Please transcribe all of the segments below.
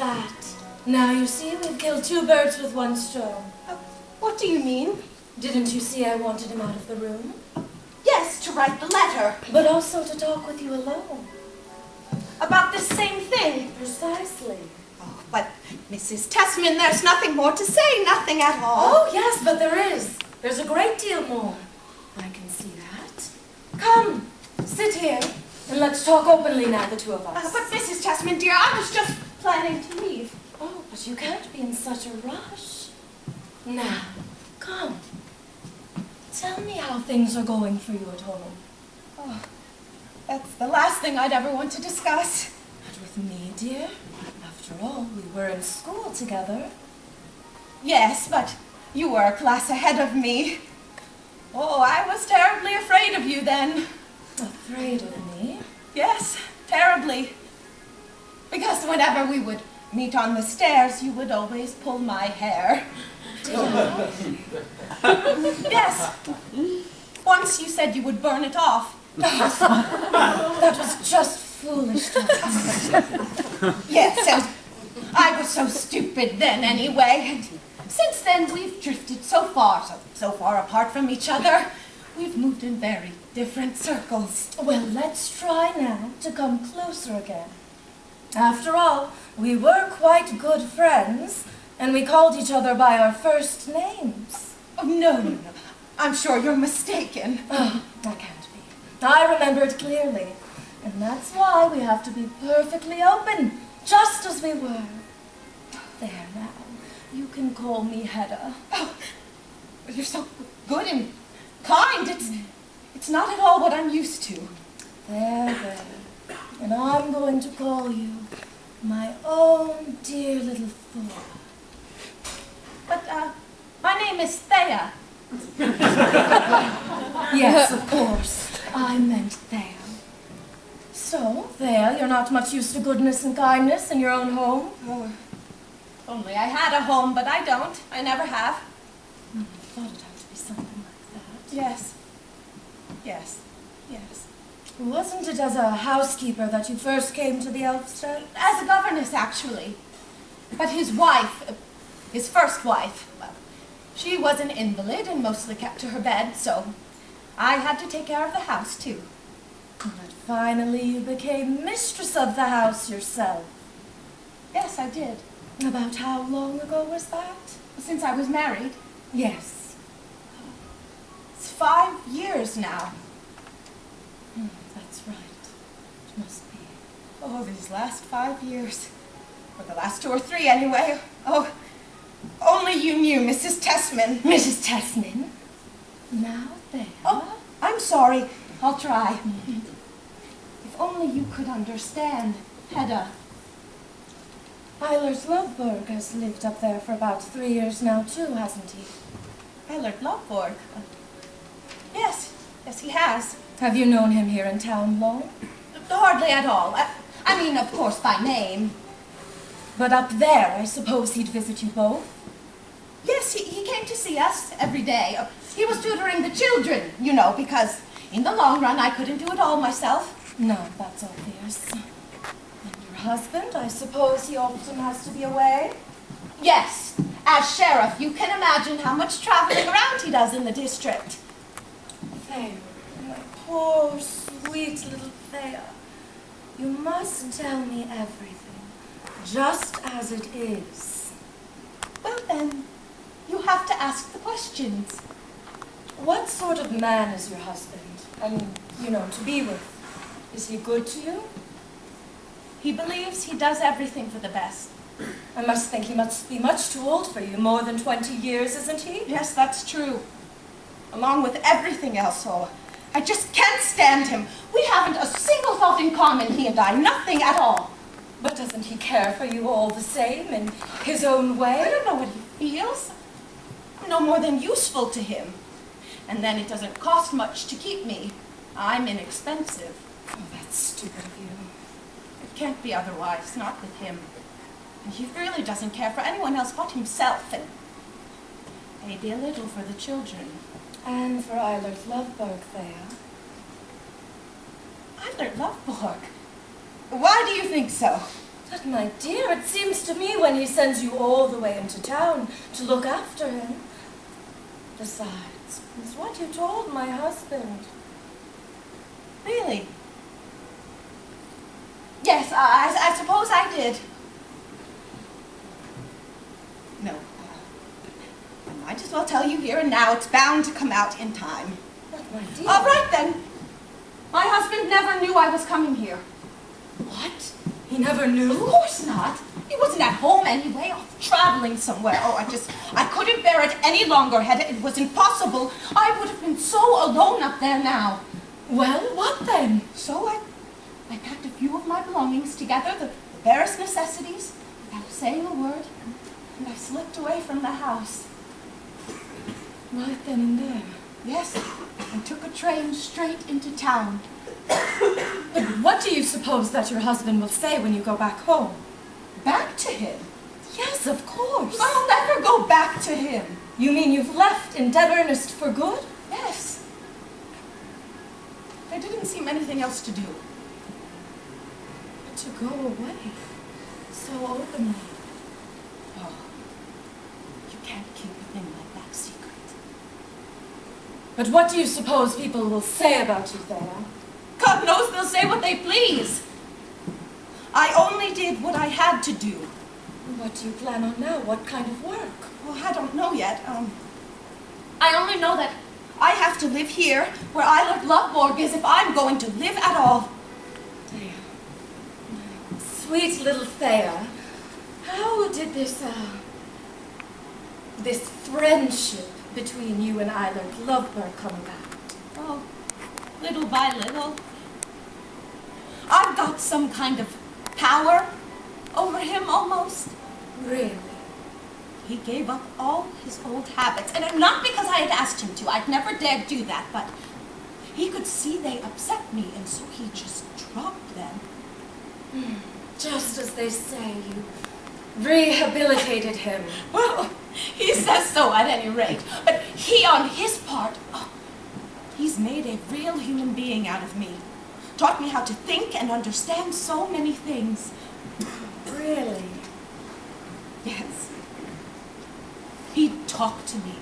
that. Now you see, we've killed 2 birds with 1 stone. What do you mean? Didn't you see I wanted him out of the room? Yes, to write the letter. But also to talk with you alone. About this same thing. Precisely. Oh, but Mrs. Tessman, there's nothing more to say, nothing at all. Oh, yes, but there is. There's a great deal more. I can see that. Come, sit here, and let's talk openly now, the 2 of us. But Mrs. Tessman, dear, I was just planning to leave. Oh, but you can't be in such a rush. Now, come. Tell me how things are going for you at home. Oh, that's the last thing I'd ever want to discuss. But with me, dear, after all, we were in school together. Yes, but you were a class ahead of me. Oh, I was terribly afraid of you then. Afraid of me? Yes, terribly. Because whenever we would meet on the stairs, you would always pull my hair. Did I? Yes. Once you said you would burn it off. That was just foolish talking. Yes, and I was so stupid then anyway. And since then, we've drifted so far apart from each other. We've moved in very different circles. Well, let's try now to come closer again. After all, we were quite good friends, and we called each other by our first names. Oh, no. I'm sure you're mistaken. Oh, I can't be. I remember it clearly, and that's why we have to be perfectly open, just as we were. There now, you can call me Hedda. Oh, you're so good and kind. It's not at all what I'm used to. There. And I'm going to call you my own dear little Thor. But, my name is Thea. Yes, of course. I meant Thea. So, Thea, you're not much used to goodness and kindness in your own home? Oh, only I had a home, but I don't. I never have. I thought it had to be something like that. Yes. Wasn't it as a housekeeper that you first came to the Elfstead? As a governess, actually. But his wife, his first wife, well, she was an invalid and mostly kept to her bed, so I had to take care of the house, too. But finally you became mistress of the house yourself. Yes, I did. About how long ago was that? Since I was married. Yes. It's 5 years now. That's right. It must be. Oh, these last 5 years. Or the last 2 or 3, anyway. Oh, only you knew, Mrs. Tessman. Mrs. Tessman? Now there. Oh, I'm sorry. I'll try. If only you could understand, Hedda. Eilert Lovborg has lived up there for about 3 years now, too, hasn't he? Eilert Lovborg? Yes, he has. Have you known him here in town long? Hardly at all. I mean, of course, by name. But up there, I suppose he'd visit you both? Yes, he came to see us every day. He was tutoring the children, you know, because in the long run, I couldn't do it all myself. No, that's obvious. And your husband, I suppose he often has to be away? Yes, as sheriff, you can imagine how much traveling around he does in the district. Thea, my poor, sweet little Thea. You must tell me everything, just as it is. Well then, you have to ask the questions. What sort of man is your husband? I mean, you know, to be with. Is he good to you? He believes he does everything for the best. I must think he must be much too old for you, more than 20 years, isn't he? Yes, that's true. Along with everything else, oh, I just can't stand him. We haven't a single thought in common, he and I, nothing at all. But doesn't he care for you all the same, in his own way? I don't know what he feels. I'm no more than useful to him. And then it doesn't cost much to keep me. I'm inexpensive. Oh, that's stupid of you. It can't be otherwise, not with him. And he really doesn't care for anyone else but himself, and maybe a little for the children. And for Eilert Lovborg, Thea. Eilert Lovborg? Why do you think so? But my dear, it seems to me when he sends you all the way into town to look after him. Besides, it's what you told my husband. Really? Yes, I suppose I did. No, I might as well tell you here and now. It's bound to come out in time. But my dear... All right, then. My husband never knew I was coming here. What? He never knew? Of course not. He wasn't at home anyway, off traveling somewhere. Oh, I couldn't bear it any longer, Hedda. It was impossible. I would have been so alone up there now. Well, what then? So I packed a few of my belongings together, the barest necessities, without saying a word, and I slipped away from the house. Right then and there. Yes, and took a train straight into town. But what do you suppose that your husband will say when you go back home? Back to him? Yes, of course. I'll never go back to him. You mean you've left in dead earnest for good? Yes. There didn't seem anything else to do. But to go away so openly. Oh, you can't keep a thing like that secret. But what do you suppose people will say about you, Thea? God knows they'll say what they please. I only did what I had to do. What do you plan on now? What kind of work? Well, I don't know yet. I only know that I have to live here where Eilert Lovborg is if I'm going to live at all. Thea. Sweet little Thea. How did this friendship between you and Eilert Lovborg come about? Oh, little by little. I've got some kind of power over him almost. Really? He gave up all his old habits, and not because I had asked him to. I'd never dared do that, but he could see they upset me, and so he just dropped them. Just as they say, you rehabilitated him. Well, he says so at any rate, but he on his part, he's made a real human being out of me. Taught me how to think and understand so many things. Really? Yes. He'd talk to me.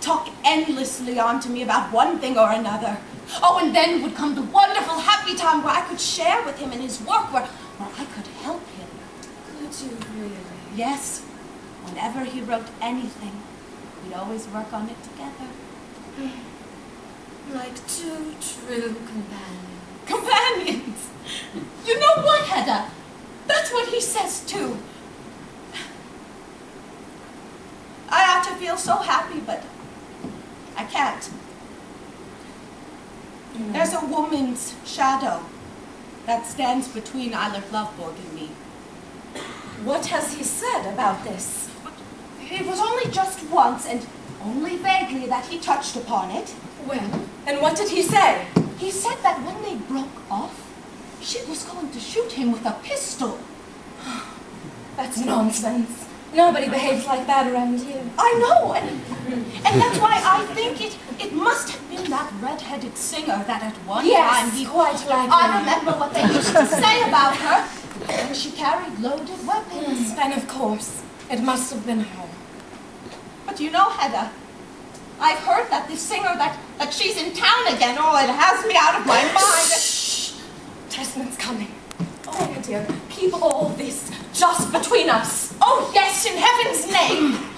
Talk endlessly on to me about one thing or another. Oh, and then would come the wonderful happy time where I could share with him in his work, where I could help him. Could you really? Yes. Whenever he wrote anything, we'd always work on it together. Like two true companions. Companions! You know what, Hedda? That's what he says too. I ought to feel so happy, but I can't. There's a woman's shadow that stands between Eilert Lovborg and me. What has he said about this? It was only just once, and only vaguely, that he touched upon it. Well, and what did he say? He said that when they broke off, she was going to shoot him with a pistol. That's nonsense. Nobody behaves like that around here. I know, and that's why I think it must have been that red-headed singer that at one time he... quite like I remember what they used to say about her, and she carried loaded weapons. And of course, it must have been her. But you know, Hedda, I've heard that this singer, that she's in town again. Oh, it has me out of my mind. Shh! Testman's coming. Oh, my dear, keep all this just between us. Oh, yes, in heaven's name.